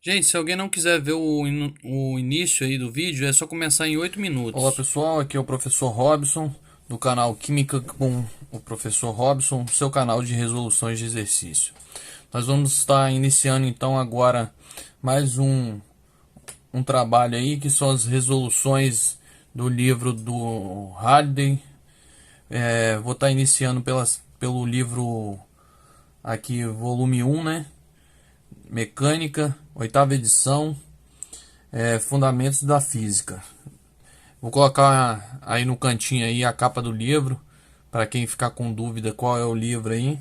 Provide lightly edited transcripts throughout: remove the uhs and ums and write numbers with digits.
Gente, se alguém não quiser ver o início aí do vídeo, é só começar em 8 Olá minutos. pessoal, aqui é o professor Robson, do canal Química com o professor Robson, seu canal de resoluções de exercício. Nós vamos estar iniciando então agora mais um trabalho aí, que são as resoluções do livro do Halliday. Vou estar iniciando pelo livro aqui, volume 1, né? Mecânica, oitava edição, Fundamentos da Física. Vou colocar aí no cantinho aí a capa do livro, para quem ficar com dúvida qual é o livro aí.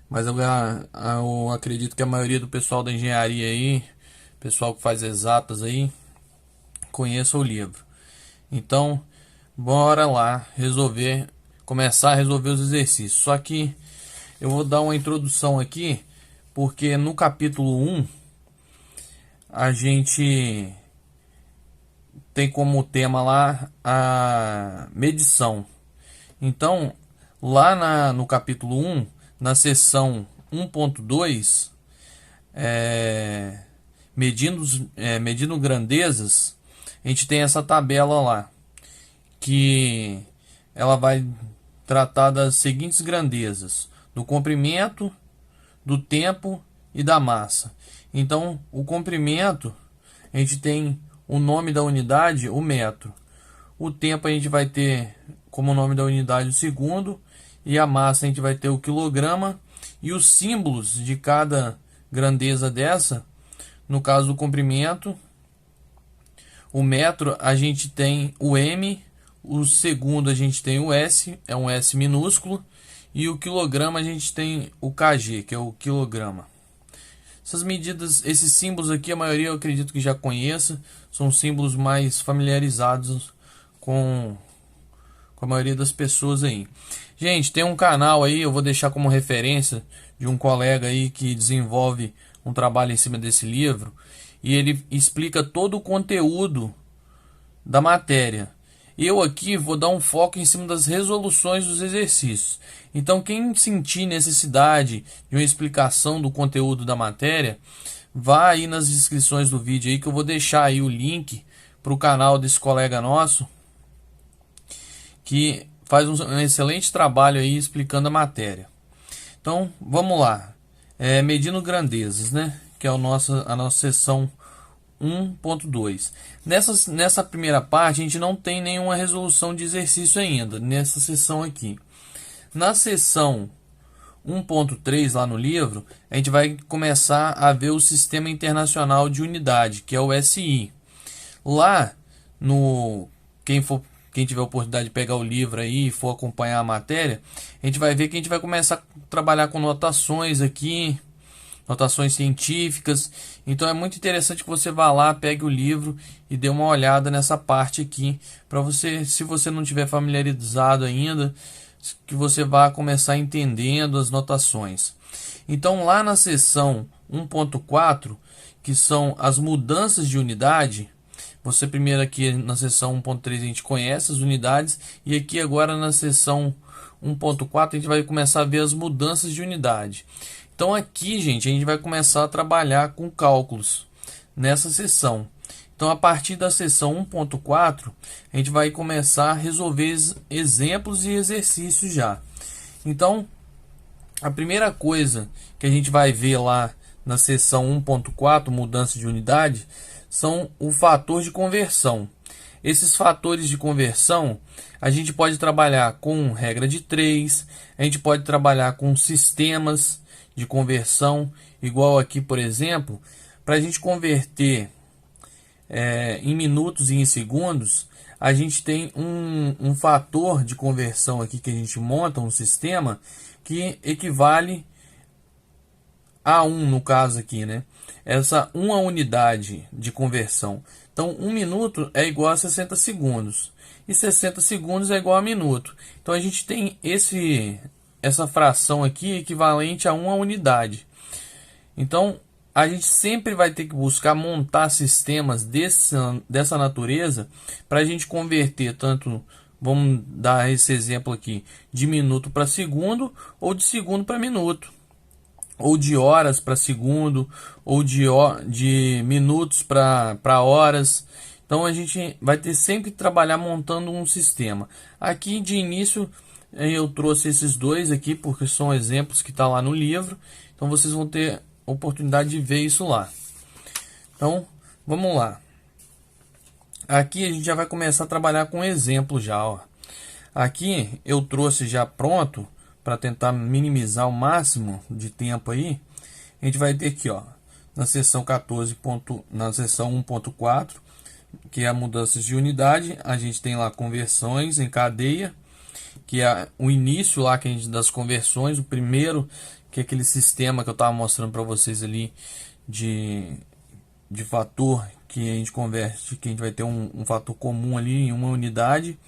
Mas eu acredito que a maioria do pessoal da engenharia aí, pessoal que faz exatas aí, conheça o livro. Então, bora lá começar a resolver os exercícios. Só que eu vou dar uma introdução aqui, porque no capítulo 1 a gente tem como tema lá a medição. Então, no capítulo 1, na seção 1.2, medindo grandezas, a gente tem essa tabela lá, que ela vai tratar das seguintes grandezas: do comprimento, do tempo e da massa. Então, o comprimento, a gente tem o nome da unidade, o metro. O tempo a gente vai ter como nome da unidade o segundo, e a massa a gente vai ter o quilograma, e os símbolos de cada grandeza dessa, no caso do comprimento, o metro a gente tem o M, o segundo a gente tem o S, é um S minúsculo, e o quilograma a gente tem o kg, que é o quilograma. Essas medidas, esses símbolos aqui, a maioria eu acredito que já conheça, são símbolos mais familiarizados com a maioria das pessoas aí. Gente, tem um canal aí, eu vou deixar como referência, de um colega aí que desenvolve um trabalho em cima desse livro, e ele explica todo o conteúdo da matéria. Eu aqui vou dar um foco em cima das resoluções dos exercícios. Então, quem sentir necessidade de uma explicação do conteúdo da matéria, vá aí nas descrições do vídeo aí, que eu vou deixar aí o link para o canal desse colega nosso, que faz um excelente trabalho aí explicando a matéria. Então, vamos lá. Medindo grandezas, né? Que é a nossa seção 1.2. Nessa primeira parte, a gente não tem nenhuma resolução de exercício ainda, nessa seção aqui. Na seção 1.3, lá no livro, a gente vai começar a ver o Sistema Internacional de Unidade, que é o SI. Lá, no quem tiver a oportunidade de pegar o livro aí e for acompanhar a matéria, a gente vai ver que a gente vai começar a trabalhar com notações aqui, notações científicas. Então é muito interessante que você vá lá, pegue o livro e dê uma olhada nessa parte aqui, para você, se você não tiver familiarizado ainda, que você vá começar entendendo as notações. Então lá na seção 1.4, que são as mudanças de unidade, você primeiro aqui na seção 1.3 a gente conhece as unidades, e aqui agora na seção 1.4 a gente vai começar a ver as mudanças de unidade. Então aqui, gente, a gente vai começar a trabalhar com cálculos nessa seção. Então, a partir da seção 1.4, a gente vai começar a resolver exemplos e exercícios já. Então, a primeira coisa que a gente vai ver lá na seção 1.4, mudança de unidade, são o fator de conversão. Esses fatores de conversão, a gente pode trabalhar com regra de 3, a gente pode trabalhar com sistemas de conversão, igual aqui, por exemplo, para a gente converter em minutos e em segundos, a gente tem um fator de conversão aqui que a gente monta, um sistema que equivale a 1 no caso aqui, né? Essa uma unidade de conversão. Então, 1 minuto é igual a 60 segundos. E 60 segundos é igual a minuto. Então, a gente tem essa fração aqui equivalente a uma unidade. Então, a gente sempre vai ter que buscar montar sistemas dessa natureza para a gente converter tanto, vamos dar esse exemplo aqui, de minuto para segundo ou de segundo para minuto. ou de horas para segundo, ou de minutos para horas. Então a gente vai ter sempre que trabalhar montando um sistema. Aqui de início eu trouxe esses dois aqui porque são exemplos que está lá no livro. Então vocês vão ter oportunidade de ver isso lá. Então vamos lá. Aqui a gente já vai começar a trabalhar com exemplo já, ó. Aqui eu trouxe já pronto para tentar minimizar o máximo de tempo aí. A gente vai ter aqui, ó, na seção 14. Na seção 1.4, que é a mudanças de unidade, a gente tem lá conversões em cadeia, que é o início lá que a gente das conversões, o primeiro, que é aquele sistema que eu estava mostrando para vocês ali de fator que a gente converte, que a gente vai ter um fator comum ali em uma unidade.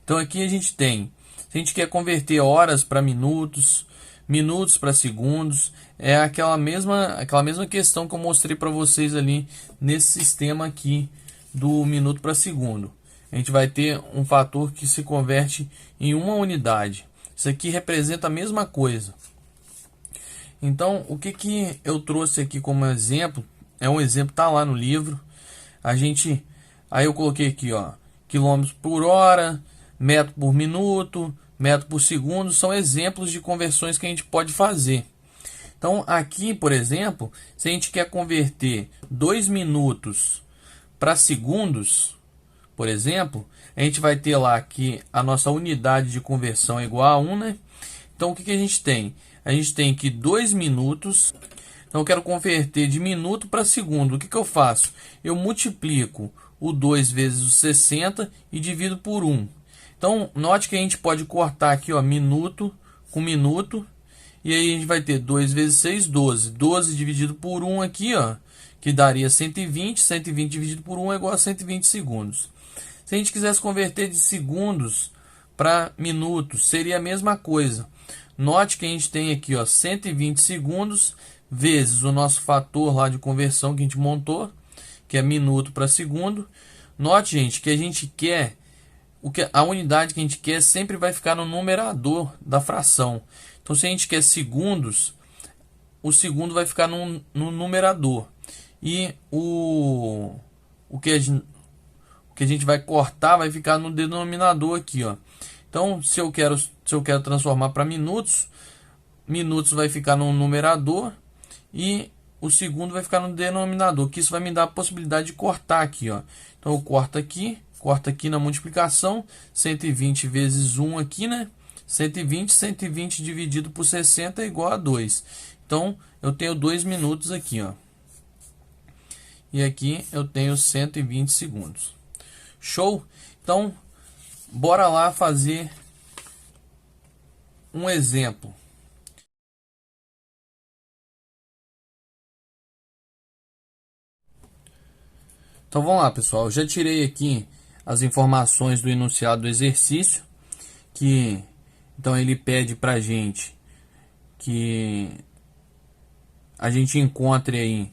Então aqui a gente tem, se a gente quer converter horas para minutos, minutos para segundos, é aquela mesma questão que eu mostrei para vocês ali nesse sistema aqui do minuto para segundo. A gente vai ter um fator que se converte em uma unidade. Isso aqui representa a mesma coisa. Então, o que eu trouxe aqui como exemplo, é um exemplo, tá lá no livro. Aí eu coloquei aqui, ó, quilômetros por hora, metro por minuto, metro por segundo, são exemplos de conversões que a gente pode fazer. Então, aqui, por exemplo, se a gente quer converter 2 minutos para segundos, por exemplo, a gente vai ter lá que a nossa unidade de conversão é igual a 1, né? Então, o que a gente tem? A gente tem que 2 minutos. Então, eu quero converter de minuto para segundo. O que eu faço? Eu multiplico o 2 vezes o 60 e divido por 1. Então, note que a gente pode cortar aqui, ó, minuto com minuto. E aí a gente vai ter 2 vezes 6, 12. 12 dividido por 1 aqui, ó, que daria 120. 120 dividido por 1 é igual a 120 segundos. Se a gente quisesse converter de segundos para minutos, seria a mesma coisa. Note que a gente tem aqui, ó, 120 segundos vezes o nosso fator lá de conversão que a gente montou, que é minuto para segundo. Note, gente, que a gente quer, a unidade que a gente quer sempre vai ficar no numerador da fração. Então, se a gente quer segundos, o segundo vai ficar no numerador. E o que a gente vai cortar vai ficar no denominador aqui, ó. Então, se eu quero transformar para minutos, minutos vai ficar no numerador e o segundo vai ficar no denominador, que isso vai me dar a possibilidade de cortar aqui, ó. Então eu corto aqui na multiplicação, 120 vezes 1 aqui, né? 120 dividido por 60 é igual a 2. Então eu tenho 2 minutos aqui, ó. E aqui eu tenho 120 segundos. Show? Então, bora lá fazer um exemplo. Então vamos lá, pessoal. Eu já tirei aqui as informações do enunciado do exercício, que então ele pede para gente que a gente encontre aí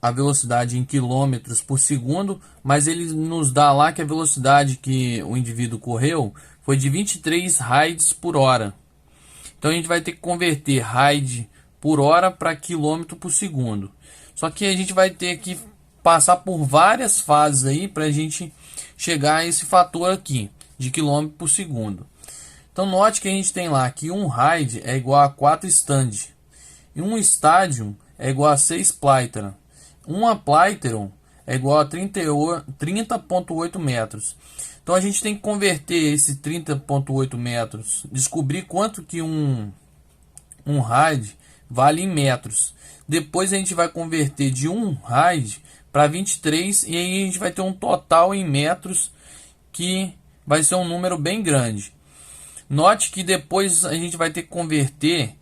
a velocidade em quilômetros por segundo, mas ele nos dá lá que a velocidade que o indivíduo correu foi de 23 raids por hora. Então a gente vai ter que converter raid por hora para quilômetro por segundo. Só que a gente vai ter que passar por várias fases aí para a gente chegar a esse fator aqui de quilômetro por segundo. Então note que a gente tem lá que um raid é igual a 4 stand e um stadium é igual a 6 plyteron. Uma plyteron é igual a 30,8 metros. Então a gente tem que converter esse 30,8 metros, descobrir quanto que um raid vale em metros. Depois a gente vai converter de um raid para 23 e aí a gente vai ter um total em metros que vai ser um número bem grande. Note que depois a gente vai ter que converter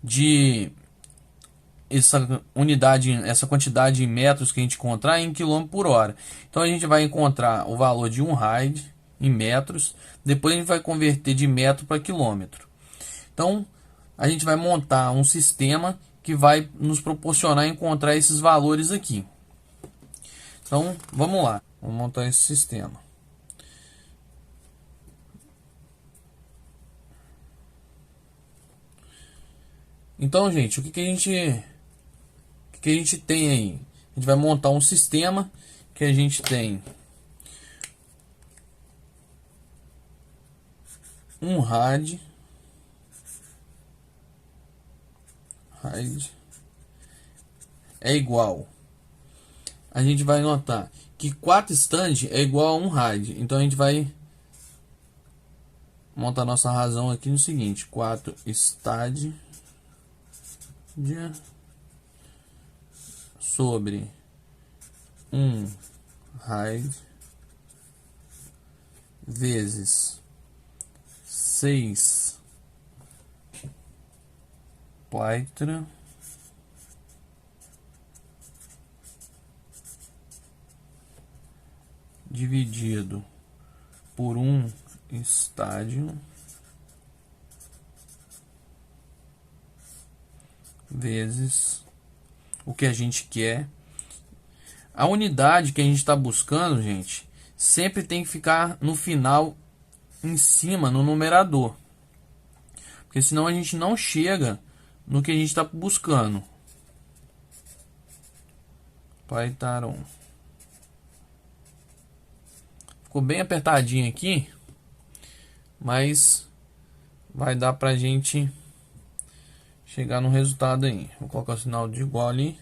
de essa quantidade em metros que a gente encontrar em quilômetro por hora. Então a gente vai encontrar o valor de um raid em metros, depois a gente vai converter de metro para quilômetro. Então a gente vai montar um sistema que vai nos proporcionar encontrar esses valores aqui. Então vamos lá, vamos montar esse sistema. Então, gente, o que a gente tem aí? A gente vai montar um sistema que a gente tem um RAID é igual. A gente vai notar que 4 stand é igual a um RAID. Então a gente vai montar nossa razão aqui no seguinte: 4 stand sobre um RAID vezes 6 Plytra dividido por um estádio vezes o que a gente quer. A unidade que a gente está buscando, gente, sempre tem que ficar no final, em cima, no numerador, porque senão a gente não chega no que a gente está buscando. Python. Ficou bem apertadinho aqui, mas vai dar pra gente chegar no resultado aí. Vou colocar o sinal de igual ali.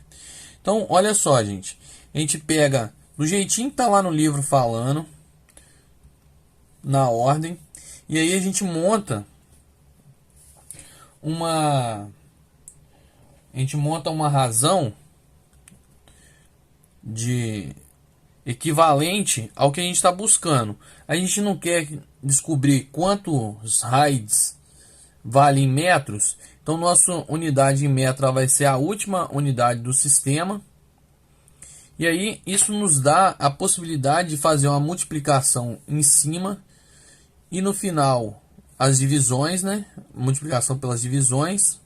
Então, olha só, gente. A gente pega do jeitinho que tá lá no livro falando, na ordem, e aí a gente monta uma razão de equivalente ao que a gente está buscando. A gente não quer descobrir quantos RAIDs vale em metros, então nossa unidade em metro vai ser a última unidade do sistema. E aí isso nos dá a possibilidade de fazer uma multiplicação em cima e no final as divisões, né? Multiplicação pelas divisões.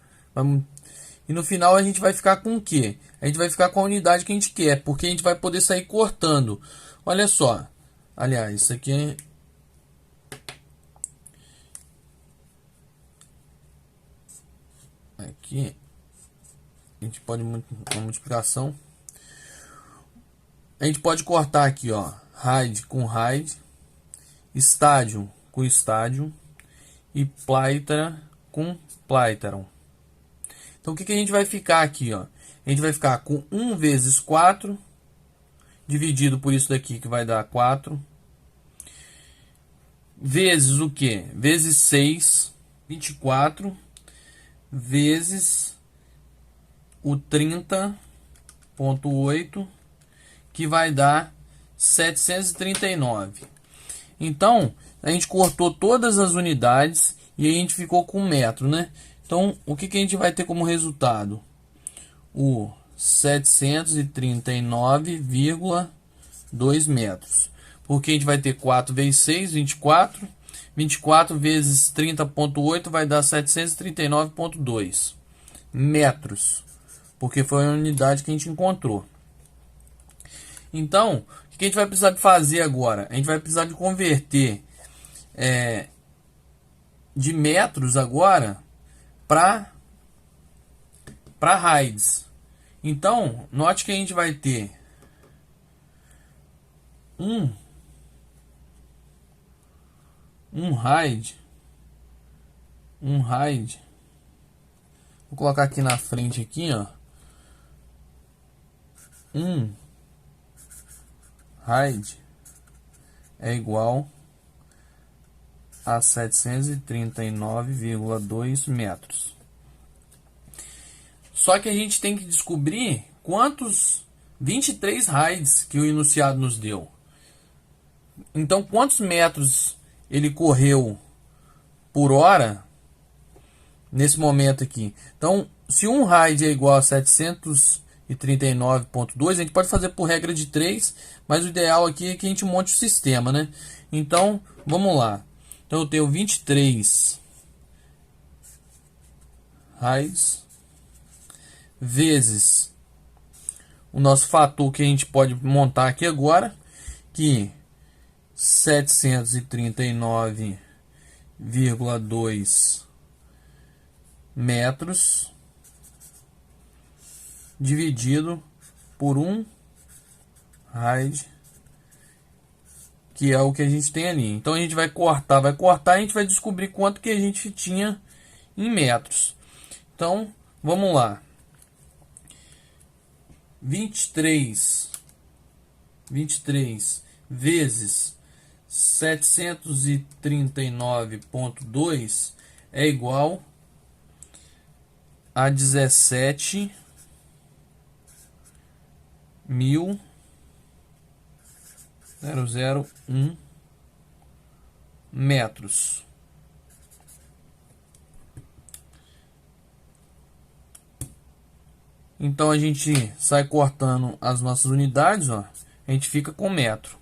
E no final a gente vai ficar com o quê? A gente vai ficar com a unidade que a gente quer, porque a gente vai poder sair cortando. Olha só. Aliás, isso aqui é... Aqui a gente pode uma multiplicação. A gente pode cortar aqui, ó, RAID com RAID, estádio com estádio e Plytra com Plytron. Então o que a gente vai ficar aqui, ó? A gente vai ficar com 1 vezes 4 dividido por isso daqui que vai dar 4 vezes o que? Vezes 6, 24 vezes o 30.8 que vai dar 739. Então a gente cortou todas as unidades e a gente ficou com metro, né? Então o que a gente vai ter como resultado? O 739,2 metros. Porque a gente vai ter 4 vezes 6, 24. 24 vezes 30.8 vai dar 739,2 metros. Porque foi a unidade que a gente encontrou. Então, o que a gente vai precisar de fazer agora? A gente vai precisar de converter de metros agora para RAIDs. Então, note que a gente vai ter um RAID. Vou colocar aqui na frente aqui, ó. RAID é igual a 739,2 metros. Só que a gente tem que descobrir quantos 23 RAIDs que o enunciado nos deu. Então, quantos metros ele correu por hora nesse momento aqui? Então, se um RAID é igual a 739,2, a gente pode fazer por regra de 3, mas o ideal aqui é que a gente monte o sistema, né? Então, vamos lá. Então, eu tenho 23 RAIDs vezes o nosso fator que a gente pode montar aqui agora, que 739,2 metros dividido por 1 raid, que é o que a gente tem ali. Então a gente vai cortar, e a gente vai descobrir quanto que a gente tinha em metros. Então, vamos lá. 23 vezes 739,2 é igual a 17.001 metros. Então a gente sai cortando as nossas unidades, ó, a gente fica com metro.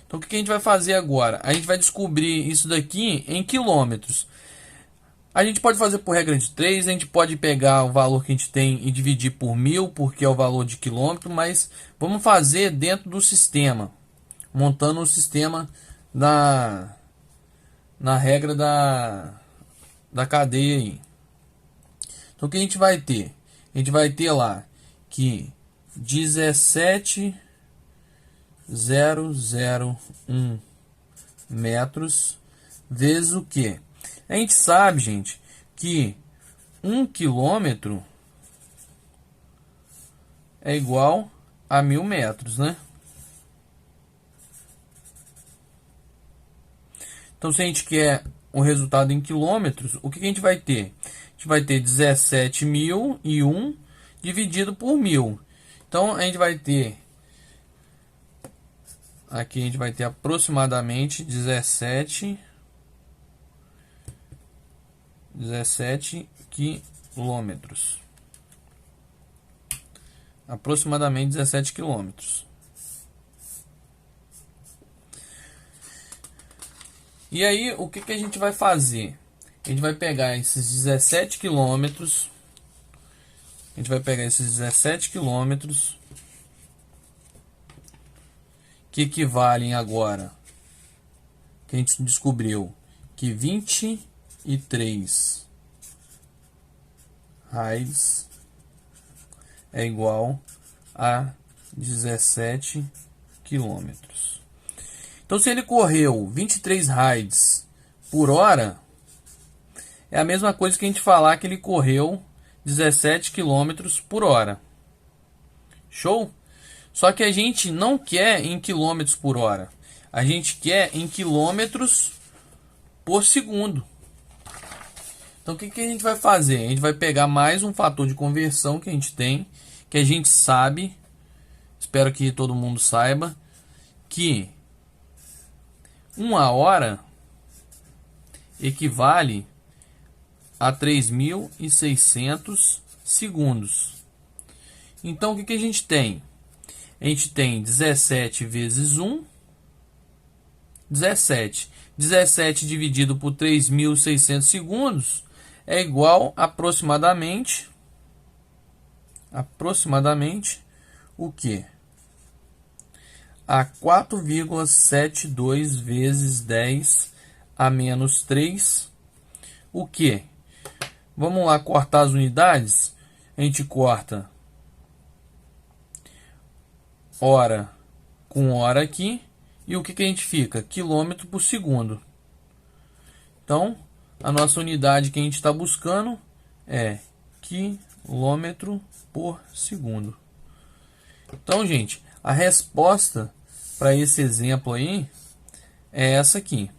Então o que a gente vai fazer agora? A gente vai descobrir isso daqui em quilômetros. A gente pode fazer por regra de 3, a gente pode pegar o valor que a gente tem e dividir por 1000, porque é o valor de quilômetro, mas vamos fazer dentro do sistema, montando o sistema na regra da cadeia aí. Então o que a gente vai ter? A gente vai ter lá que 17.001 metros vezes o que? A gente sabe, gente, que 1 quilômetro é igual a 1000 metros, né? Então, se a gente quer o resultado em quilômetros, o que a gente vai ter? A gente vai ter 17.001 dividido por 1000. Então, a gente vai ter... Aqui a gente vai ter aproximadamente 17 quilômetros. Aproximadamente 17 quilômetros. E aí, o que a gente vai fazer? A gente vai pegar esses 17 quilômetros. A gente vai pegar esses 17 quilômetros, que equivalem agora, que a gente descobriu que 23 raids é igual a 17 quilômetros. Então, se ele correu 23 raids por hora, é a mesma coisa que a gente falar que ele correu 17 quilômetros por hora. Show? Só que a gente não quer em quilômetros por hora. A gente quer em quilômetros por segundo. Então o que a gente vai fazer? A gente vai pegar mais um fator de conversão que a gente tem, que a gente sabe, espero que todo mundo saiba, que 1 hora equivale a 3.600 segundos. Então o que a gente tem? A gente tem 17 vezes 1, 17. 17 dividido por 3.600 segundos é igual aproximadamente o que? A 4,72 vezes 10 a menos 3, o que? Vamos lá cortar as unidades. A gente corta hora com hora aqui. E o que a gente fica? Quilômetro por segundo. Então, a nossa unidade que a gente está buscando é quilômetro por segundo. Então, gente, a resposta para esse exemplo aí é essa aqui.